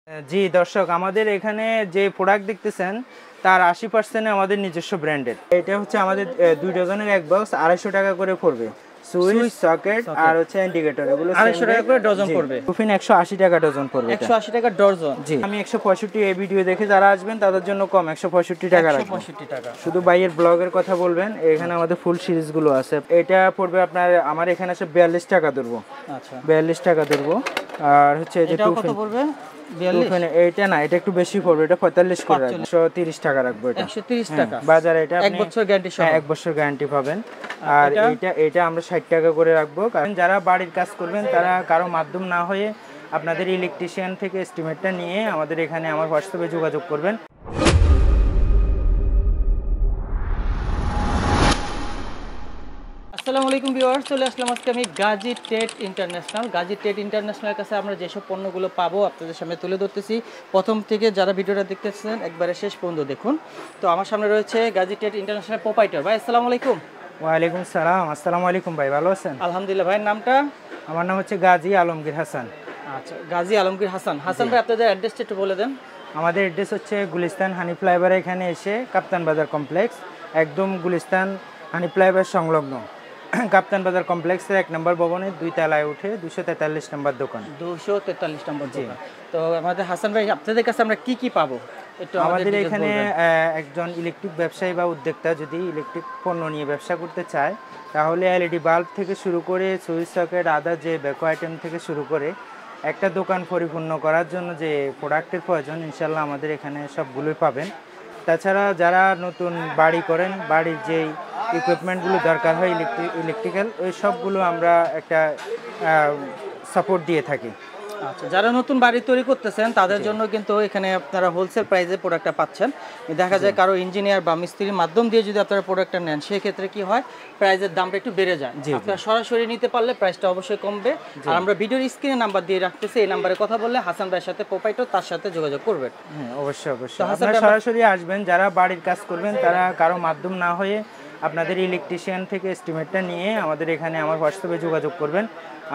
জি দর্শক, আমাদের এখানে যে প্রোডাক্ট দেখতেছেন তার 80% আমাদের নিজস্ব ব্র্যান্ডের। এটা হচ্ছে আমাদের 2 ডজনের এক বক্স 250 টাকা করে পড়বে। সুইচ, সকেট আর হচ্ছে ইন্ডিকেটর, এগুলো 250 টাকা করে ডজন পড়বে। টুফিন 180 টাকা ডজন পড়বে। 180 টাকা ডজন। জি, আমি 165 এই ভিডিও দেখে যারা আসবেন তাদের জন্য কম 165 টাকা রাখবো। 165 টাকা। শুধু বাইয়ের ব্লগের কথা বলবেন, এখানে আমাদের ফুল সিরিজগুলো আছে। এটা পড়বে আপনার, আমার এখানে আছে 42 টাকা ধরবো। আচ্ছা, 42 টাকা ধরবো। আর হচ্ছে এই যে এটাও কত পড়বে? 42। এইটা না, এটা একটু বেশি পড়বে, এটা 45 করে রাখবো। 130 টাকা রাখবো। এটা 130 টাকা বাজারে। এটা 1 বছর গ্যারান্টি সহ। 1 বছর গ্যারান্টি পাবেন। আর এটা আমরা 60 টাকা করে রাখবো। কারণ যারা বাড়ির কাজ করবেন তারা কারো মাধ্যম না হয়ে আপনাদের ইলেকট্রিশিয়ান থেকে এস্টিমেটটা নিয়ে আমাদের এখানে আমার হোয়াটসঅ্যাপে যোগাযোগ করবেন। আসসালামু আলাইকুম ভিউয়ার্স, চলে আসলাম আজকে আমি Gazi Tate International. Gazi Tate ইন্টারন্যাশনালের কাছে আমরা যেসব পণ্যগুলো পাবো আপনাদের সামনে তুলে ধরতেছি। প্রথম থেকে যারা ভিডিওটা দেখতেছেন একবারে শেষ পর্যন্ত দেখুন। তো আমার সামনে রয়েছে গাজী টেট ইন্টারন্যাশনাল প্রোপাইটার ভাই। আসসালামু আলাইকুম। ওয়ালাইকুম সালাম। আসসালামু আলাইকুম ভাই, ভালো আছেন? আলহামদুলিল্লাহ। ভাইয়ের নামটা? আমার নাম হচ্ছে গাজী আলমগীর হাসান। আচ্ছা, গাজী আলমগীর হাসান। হাসান ভাই, আপনাদের অ্যাড্রেসটা একটু বলে দেন। আমাদের অ্যাড্রেস হচ্ছে গুলিস্তান হানি ফ্লাইওভার, এখানে এসে কাপ্তান বাজার কমপ্লেক্স, একদম গুলিস্তান হানি ফ্লাইওভার সংলগ্ন কাপ্তান বাজার কমপ্লেক্সের 1 নম্বর ভবনে 2 তলায় উঠে 243 নম্বর দোকান। 243 নম্বর দোকান। তো আমাদের হাসান ভাই, আপনাদের কাছে আমরা কি কি পাবো একটু আমাদের এখানে একজন ইলেকট্রিক ব্যবসায়ী বা উদ্যোক্তা যদি ইলেকট্রিক পণ্য নিয়ে ব্যবসা করতে চায়, তাহলে এলইডি বাল্ব থেকে শুরু করে সুইচ, সকেট, আদার যে ব্যাকো আইটেম থেকে শুরু করে একটা দোকান পরিপূর্ণ করার জন্য যে প্রোডাক্টের প্রয়োজন, ইনশাল্লাহ আমাদের এখানে সবগুলোই পাবেন। তাছাড়া যারা নতুন বাড়ি করেন, বাড়ির যেই ইকুইপমেন্টগুলো দরকার হয় ইলেকট্রিক্যাল, ওই সবগুলো আমরা একটা সাপোর্ট দিয়ে থাকি। আচ্ছা, যারা নতুন বাড়ি তৈরি করতেছেন তাদের জন্য কিন্তু এখানে আপনারা হোলসেল প্রাইসে প্রোডাক্টটা পাচ্ছেন। দেখা যায় কারো ইঞ্জিনিয়ার বা মিস্ত্রির মাধ্যম দিয়ে যদি আপনারা প্রোডাক্টটা নেন, সেক্ষেত্রে কি হয়, প্রাইসের দামটা একটু বেড়ে যায়। আপনারা সরাসরি নিতে পারলে প্রাইসটা অবশ্যই কমবে। আর আমরা ভিডিওর স্ক্রিনে নাম্বার দিয়ে রাখতেছি, এই নাম্বারে কথা বললে হাসান ভাইয়ের সাথে প্রোপাইটার তার সাথে যোগাযোগ করবেন। হ্যাঁ, অবশ্যই অবশ্যই আপনারা সরাসরি আসবেন। যারা বাড়ির কাজ করবেন তারা কারো মাধ্যম না হয়ে আপনাদের ইলেকট্রিশিয়ান থেকে এস্টিমেটটা নিয়ে আমাদের এখানে আমার হোয়াটসঅ্যাপে যোগাযোগ করবেন।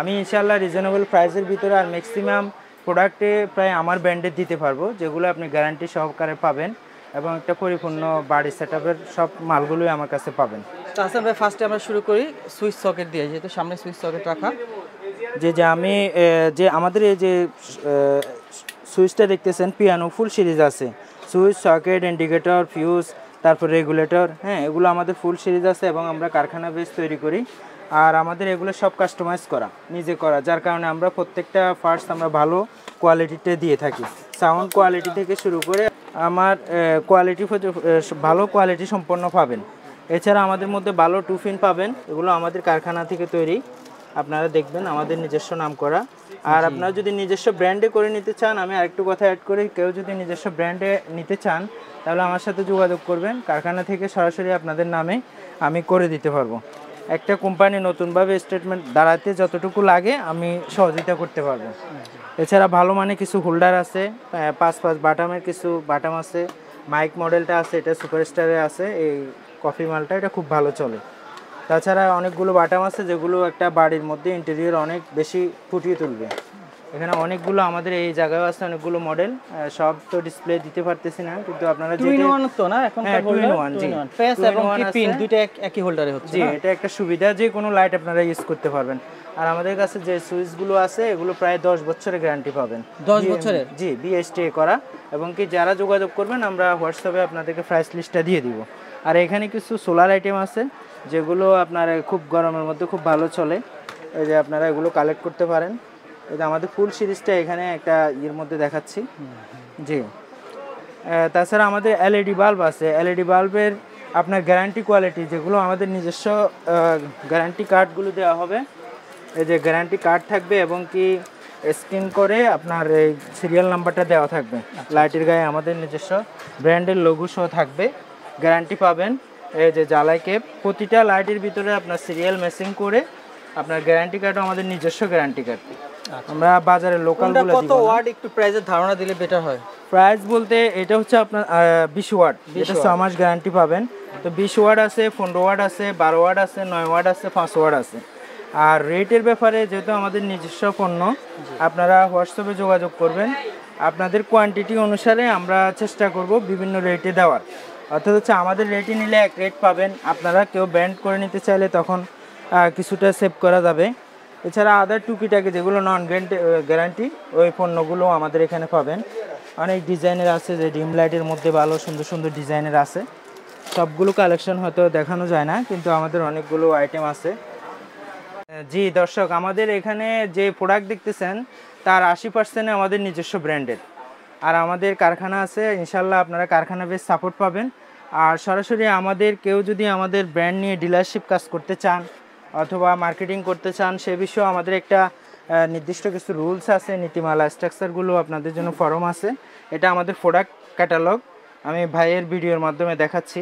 আমি ইনশাআল্লাহ রিজনেবল প্রাইসের ভিতরে আর ম্যাক্সিমাম প্রোডাক্টে প্রায় আমার ব্র্যান্ডের দিতে পারবো, যেগুলো আপনি গ্যারান্টি সহকারে পাবেন এবং একটা পরিপূর্ণ বাড়ি সেটআপের সব মালগুলোই আমার কাছে পাবেন। হাসান ভাই, ফার্স্টে আমরা শুরু করি সুইচ সকেট দিয়ে, যেহেতু সামনে সুইচ সকেট রাখা। আমি যে আমাদের এই যে সুইচটা দেখতেছেন, পিয়ানো ফুল সিরিজ আছে, সুইচ, সকেট, ইন্ডিকেটর, ফিউজ, তারপর রেগুলেটর, হ্যাঁ, এগুলো আমাদের ফুল সিরিজ আছে এবং আমরা কারখানা বেস তৈরি করি। আর আমাদের এগুলো সব কাস্টমাইজ করা, নিজে করা, যার কারণে আমরা প্রত্যেকটা পার্টস আমরা ভালো কোয়ালিটিতে দিয়ে থাকি। সাউন্ড কোয়ালিটি থেকে শুরু করে আমার কোয়ালিটি ভালো কোয়ালিটি সম্পন্ন পাবেন। এছাড়া আমাদের মধ্যে ভালো টুফিন পাবেন, এগুলো আমাদের কারখানা থেকে তৈরি, আপনারা দেখবেন আমাদের নিজস্ব নাম করা। আর আপনারা যদি নিজস্ব ব্র্যান্ডে করে নিতে চান, আমি আরেকটু কথা অ্যাড করি, কেউ যদি নিজস্ব ব্র্যান্ডে নিতে চান তাহলে আমার সাথে যোগাযোগ করবেন। কারখানা থেকে সরাসরি আপনাদের নামে আমি করে দিতে পারবো। একটা কোম্পানি নতুনভাবে স্টেটমেন্ট দাঁড়াতে যতটুকু লাগে আমি সহযোগিতা করতে পারবো। এছাড়া ভালো মানে কিছু হোল্ডার আছে, 5 বাটামের কিছু বাটাম আছে, মাইক মডেলটা আছে, এটা সুপারস্টারে আছে, এই কফি মালটা এটা খুব ভালো চলে। তাছাড়া অনেকগুলো বাটাম আছে যেগুলো একটা বাড়ির মধ্যে ইন্টেরিয়র অনেক বেশি ফুটিয়ে তুলবে। এখানে অনেকগুলো আমাদের এই জায়গায় আছে, অনেকগুলো মডেল, সব তো ডিসপ্লে দিতে পারতেছি না, কিন্তু আপনারা যেটা 2 in 1 তো না এখন হোল্ডার 2 in 1, জি, ফেস এবং পিন দুইটা একই হোল্ডারে হচ্ছে। জি, এটা একটা সুবিধা, যে কোনো লাইট আপনারা ইউজ করতে পারবেন। আর আমাদের কাছে যে সুইচগুলো আছে এগুলো প্রায় 10 বছরের গ্যারান্টি পাবেন। 10 বছরের? জি, বিএসটিএ করা। এবং কি যারা যোগাযোগ করবেন আমরা হোয়াটসঅ্যাপে আপনাদেরকে প্রাইস লিস্টটা দিয়ে দিব। আর এখানে কিছু সোলার আইটেম আছে যেগুলো আপনার খুব গরমের মধ্যে খুব ভালো চলে, এই যে আপনারা এগুলো কালেক্ট করতে পারেন। এই যে আমাদের ফুল সিরিজটা এখানে একটা ইয়ের মধ্যে দেখাচ্ছি। জি, তাছাড়া আমাদের এলইডি বাল্ব আছে। এলইডি বাল্বের আপনার গ্যারান্টি কোয়ালিটি, যেগুলো আমাদের নিজস্ব গ্যারান্টি কার্ডগুলো দেওয়া হবে, এই যে গ্যারান্টি কার্ড থাকবে এবং কি স্ক্যান করে আপনার এই সিরিয়াল নাম্বারটা দেওয়া থাকবে। লাইটের গায়ে আমাদের নিজস্ব ব্র্যান্ডের লোগো সহ থাকবে, গ্যারান্টি পাবেন। এই যে জ্বালাই কেপ, প্রতিটা লাইটের ভিতরে আপনার সিরিয়াল ম্যাচিং করে আপনার গ্যারান্টি কার্ডও আমাদের নিজস্ব গ্যারান্টি কার্ড। আমরা বাজারে লোকালগুলো কত ওয়াট একটু প্রাইসের ধারণা দিলে বেটার হয়? প্রাইস বলতে এটা হচ্ছে আপনার 20 ওয়াট, এটা 6 মাস গ্যারান্টি পাবেন। তো 20 ওয়াট আছে, 15 ওয়াট আছে, 12 ওয়াট আছে, 9 ওয়াট আছে, 5 ওয়াট আছে। আর রেটের ব্যাপারে যেহেতু আমাদের নিজস্ব পণ্য, আপনারা হোয়াটসঅ্যাপে যোগাযোগ করবেন। আপনাদের কোয়ান্টিটি অনুসারে আমরা চেষ্টা করব বিভিন্ন রেটে দেওয়ার। অর্থাৎ হচ্ছে আমাদের রেটে নিলে এক রেট পাবেন, আপনারা কেউ ব্র্যান্ড করে নিতে চাইলে তখন কিছুটা সেভ করা যাবে। এছাড়া আদার টুকিটাকি যেগুলো নন গ্যারান্টি ওই পণ্যগুলো আমাদের এখানে পাবেন। অনেক ডিজাইনের আছে, যে ডিম লাইটের মধ্যে ভালো সুন্দর সুন্দর ডিজাইনের আছে। সবগুলো কালেকশন হয়তো দেখানো যায় না, কিন্তু আমাদের অনেকগুলো আইটেম আছে। জি দর্শক, আমাদের এখানে যে প্রোডাক্ট দেখতেছেন তার 80% আমাদের নিজস্ব ব্র্যান্ডের। আর আমাদের কারখানা আছে, ইনশাল্লাহ আপনারা কারখানা বেশ সাপোর্ট পাবেন। আর সরাসরি আমাদের কেউ যদি আমাদের ব্র্যান্ড নিয়ে ডিলারশিপ কাজ করতে চান অথবা মার্কেটিং করতে চান, সে বিষয়েও আমাদের একটা নির্দিষ্ট কিছু রুলস আছে, নীতিমালা স্ট্রাকচারগুলো আপনাদের জন্য ফরম আছে। এটা আমাদের প্রোডাক্ট ক্যাটালগ, আমি ভাইয়ের ভিডিওর মাধ্যমে দেখাচ্ছি।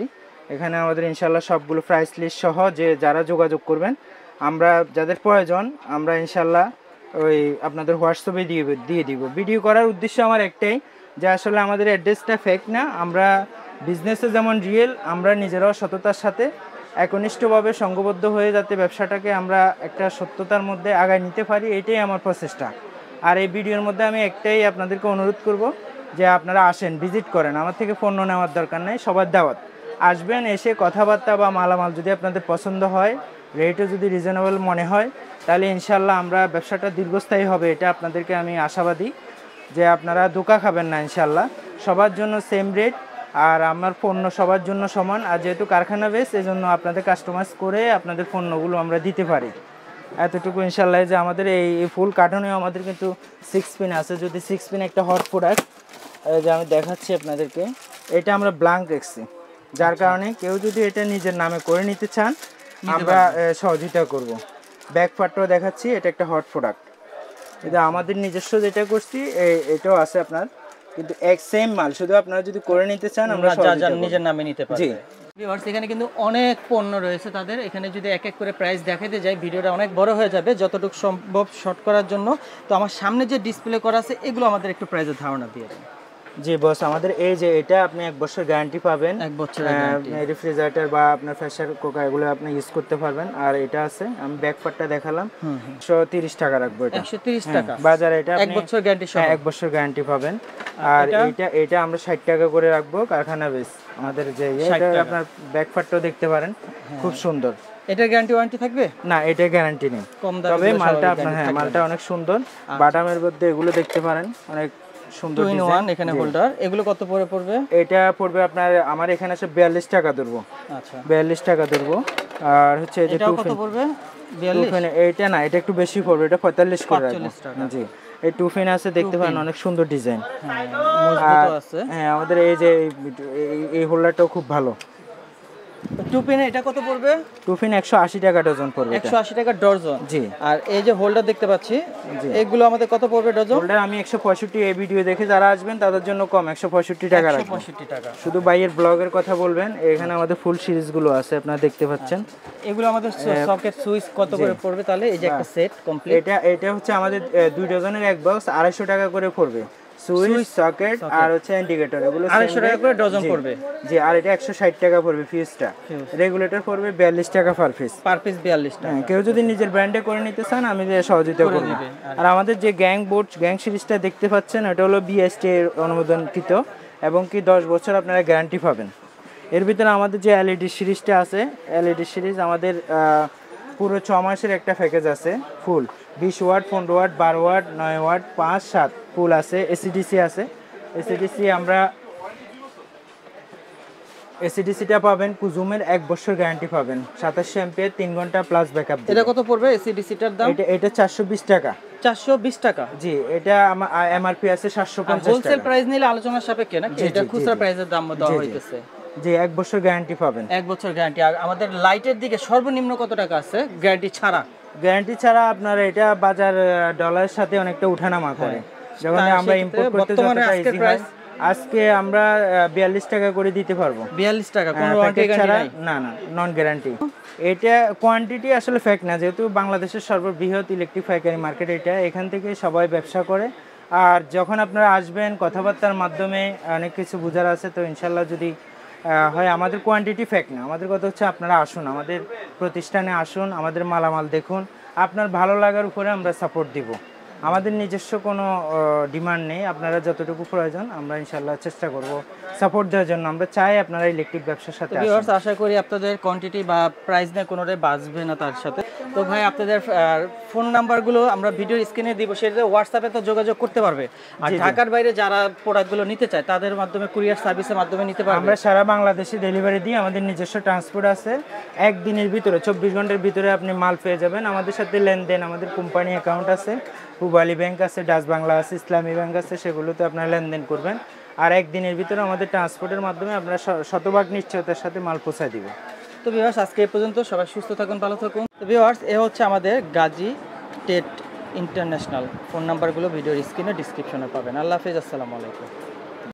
এখানে আমাদের ইনশাল্লাহ সবগুলো প্রাইস লিস্ট সহ যে যারা যোগাযোগ করবেন, আমরা যাদের প্রয়োজন আমরা ইনশাল্লাহ ওই আপনাদের হোয়াটসঅ্যাপে দিয়ে দিব। ভিডিও করার উদ্দেশ্য আমার একটাই, যে আসলে আমাদের অ্যাড্রেসটা ফেক না, আমরা বিজনেসে যেমন রিয়েল, আমরা নিজেরাও সততার সাথে একনিষ্ঠভাবে সংঘবদ্ধ হয়ে যাতে ব্যবসাটাকে আমরা একটা সত্যতার মধ্যে আগায় নিতে পারি, এটাই আমার প্রচেষ্টা। আর এই ভিডিওর মধ্যে আমি একটাই আপনাদেরকে অনুরোধ করব যে আপনারা আসেন, ভিজিট করেন, আমার থেকে পণ্য নেওয়ার দরকার নেই, সবার দাওয়াত। আসবেন, এসে কথাবার্তা বা মালামাল যদি আপনাদের পছন্দ হয়, রেটও যদি রিজনেবল মনে হয়, তাহলে ইনশাল্লাহ আমরা ব্যবসাটা দীর্ঘস্থায়ী হবে, এটা আপনাদেরকে আমি আশাবাদী। যে আপনারা ধোঁকা খাবেন না ইনশাল্লাহ, সবার জন্য সেম রেট, আর আমার পণ্য সবার জন্য সমান। আর যেহেতু কারখানা বেস, এই জন্য আপনাদের কাস্টমাইজ করে আপনাদের পণ্যগুলো আমরা দিতে পারি, এতটুকু ইনশাল্লাহ। যে আমাদের এই ফুল কার্টনেও আমাদের কিন্তু 6 পিন আছে, যদি 6 পিন একটা হট প্রোডাক্ট, যে আমি দেখাচ্ছি আপনাদেরকে, এটা আমরা ব্ল্যাঙ্ক রেখেছি, যার কারণে কেউ যদি এটা নিজের নামে করে নিতে চান আমরা সহযোগিতা করব। ব্যাক পার্টটাও দেখাচ্ছি, এটা একটা হট প্রোডাক্ট, এটা আমাদের নিজস্ব যেটা করছি এটাও আছে আপনার, কিন্তু এক সেম মাল, শুধু আপনারা যদি করে নিতে চান আমরা নিজের নামে নিতে পারি। জি ভিউয়ার্স, এখানে কিন্তু অনেক পণ্য রয়েছে তাদের। এখানে যদি এক এক করে প্রাইস দেখাতে যাই ভিডিওটা অনেক বড় হয়ে যাবে, যতটুকু সম্ভব শর্ট করার জন্য। তো আমার সামনে যে ডিসপ্লে করা আছে এগুলো আমাদের একটু প্রাইসের ধারণা দিয়ে দেন। জি বস, আমাদের এই যে এটা আপনি 1 বছর গ্যারান্টি পাবেন, 1 বছরের গ্যারান্টি, রেফ্রিজারেটর বা আপনার প্রেসার কুকার এগুলো আপনি ইউজ করতে পারবেন। আর এটা আছে, আমি ব্যাক পার্টটা দেখালাম, 130 টাকা রাখবো। এটা 130 টাকা বাজারে, এটা 1 বছর গ্যারান্টি সহ, 1 বছর গ্যারান্টি পাবেন। আর এটা আমরা 60 টাকা করে রাখবো, কারখানা বেস আমাদের। যে এটা আপনার ব্যাক পার্টটাও দেখতে পারেন, খুব সুন্দর। এটার গ্যারান্টি ওয়ারেন্টি থাকবে? না, এটা গ্যারান্টি নেই, তবে মালটা আপনার মালটা অনেক সুন্দর। বাটামের মধ্যে এগুলো দেখতে পারেন, অনেক সুন্দর ডিজাইন। এখানে হোল্ডার, এগুলো কত পড়বে? এটা পড়বে আপনার, আমার এখানে আছে 42 টাকা ধরবো। আচ্ছা, 42 টাকা ধরবো। আর হচ্ছে যে এটা কত পড়বে? 42? এটা না, এটা একটু বেশি পড়বে, এটা 45 করে রাখবো। জি, এই 2 পিন আছে, দেখতে পারেন অনেক সুন্দর ডিজাইন। হ্যাঁ, আমাদের এই যে এই হোল্ডারটাও খুব ভালো। 2 পিন এটা কত পড়বে? 2 পিন 180 টাকা ডজন পড়বে। 180 টাকা ডজন? জি। আর এই যে হোল্ডার দেখতে পাচ্ছি, এগুলো আমাদের কত পড়বে ডজন? হোল্ডার আমি 165, এই ভিডিও দেখে যারা আসবেন তাদের জন্য কম, 165 টাকা রাখবো। 165 টাকা। শুধু বাইয়ের ব্লগের কথা বলবেন, এখানে আমাদের ফুল সিরিজগুলো আছে, আপনারা দেখতে পাচ্ছেন। এগুলো আমাদের সকেট সুইচ কত করে পড়বে তাহলে? এই যে একটা সেট কমপ্লিট, এটা হচ্ছে আমাদের 2 ডজনের এক বক্স, 250 টাকা করে পড়বে। সুইচ, সকেট আর হচ্ছে ইন্ডিকেটর, এগুলো 250 টাকা করে ডজন পড়বে। জি, আর এটা 160 টাকা পড়বে ফিউজটা। রেগুলেটর পড়বে 42 টাকা পার পিস। 42 টাকা। কেউ যদি নিজের ব্র্যান্ডে করে নিতে চান আমি যে সহযোগিতা করব। আর আমাদের যে গ্যাং সিরিজটা দেখতে পাচ্ছেন, এটা হলো বিএসটি এর অনুমোদনকৃত, এবং কি 10 বছর আপনারা গ্যারান্টি পাবেন। এর ভিতরে আমাদের যে এলইডি সিরিজটা আছে, এলইডি সিরিজ আমাদের পুরো 6 মাসের একটা প্যাকেজ আছে, ফুল 20 ওয়াট, 15 ওয়াট, 12 ওয়াট, 9 ওয়াট, 5, 7 ফুল আছে। এসিডিসি আছে, এসিডিসি আমরা এসিডিসিটা পাবেন কুজুমের 1 বছর গ্যারান্টি পাবেন, 2700 এমপিআর, 3 ঘন্টা প্লাস ব্যাকআপ। এটা কত পড়বে এসিডিসিটার দাম? এটা 420 টাকা। 420 টাকা? জি, এটা এমআরপি আছে 750 টাকা। হোলসেল প্রাইস নিলে আলোচনার সাপেক্ষে নাকি? এটা খুচরা প্রাইসের দাম দেওয়া হইতেছে। জি, 1 বছর গ্যারান্টি পাবেন। 1 বছর গ্যারান্টি। আর আমাদের লাইটের দিকে সর্বনিম্ন কত টাকা আছে গ্যারান্টি ছাড়া? গ্যারান্টি ছাড়া আপনার এটা বাজার ডলারের সাথে অনেকটা উঠানামা করে, যখন আমরা ইম্পোর্ট করতে যতটা ইজি হয়। আজকে আমরা 42 টাকা করে দিতে পারবো। 42 টাকা, কোনো ওয়ারেন্টি গ্যারান্টি নাই? না, নন গ্যারান্টি। এটা কোয়ান্টিটি আসলে ফেক না, যেহেতু বাংলাদেশের সর্ববৃহৎ ইলেকট্রিক পাইকারি মার্কেট এটা, এখান থেকে সবাই ব্যবসা করে। আর যখন আপনারা আসবেন, কথাবার্তার মাধ্যমে অনেক কিছু বোঝার আছে, তো ইনশাল্লাহ যদি হয়, আমাদের কোয়ান্টিটি ফেক না। আমাদের কথা হচ্ছে আপনারা আসুন, আমাদের প্রতিষ্ঠানে আসুন, আমাদের মালামাল দেখুন, আপনার ভালো লাগার উপরে আমরা সাপোর্ট দিব। আমাদের নিজস্ব কোনো ডিমান্ড নেই, আপনারা যতটুকু প্রয়োজন আমরা ইনশাল্লাহ চেষ্টা করব সাপোর্ট দেওয়ার জন্য। আমরা চাই আপনারা ইলেকট্রিক ব্যবসার সাথে আসুন। ভিউয়ার্স, আশা করি আপনাদের কোয়ান্টিটি বা প্রাইস নিয়ে কোনোটাই বাঁচবে না তার সাথে। তো ভাই আপনাদের ফোন নাম্বারগুলো আমরা ভিডিওর স্ক্রিনে দিব, সেটা হোয়াটসঅ্যাপে তো যোগাযোগ করতে পারবে। আর ঢাকার বাইরে যারা প্রোডাক্টগুলো নিতে চায় তাদের মাধ্যমে কুরিয়ার সার্ভিসের মাধ্যমে নিতে পারবে। আমরা সারা বাংলাদেশে ডেলিভারি দিই, আমাদের নিজস্ব ট্রান্সপোর্ট আছে। একদিনের ভিতরে 24 ঘন্টার ভিতরে আপনি মাল পেয়ে যাবেন। আমাদের সাথে লেনদেন, আমাদের কোম্পানি অ্যাকাউন্ট আছে, পূবালী ব্যাংক আছে, ডাচ বাংলা আছে, ইসলামী ব্যাংক আছে, সেগুলোতে আপনারা লেনদেন করবেন। আর একদিনের ভিতরে আমাদের ট্রান্সপোর্টের মাধ্যমে আপনারা শতভাগ নিশ্চয়তার সাথে মাল পৌঁছায় দিব। তো ভিউয়ার্স, আজকে এই পর্যন্ত। সবাই সুস্থ থাকুন, ভালো থাকুন। তো ভিউয়ার্স, এ হচ্ছে আমাদের গাজী টেট ইন্টারন্যাশনাল। ফোন নাম্বারগুলো ভিডিওর স্ক্রিনে ডিসক্রিপশনে পাবেন। আল্লাহ হাফেজ, আসসালামু আলাইকুম।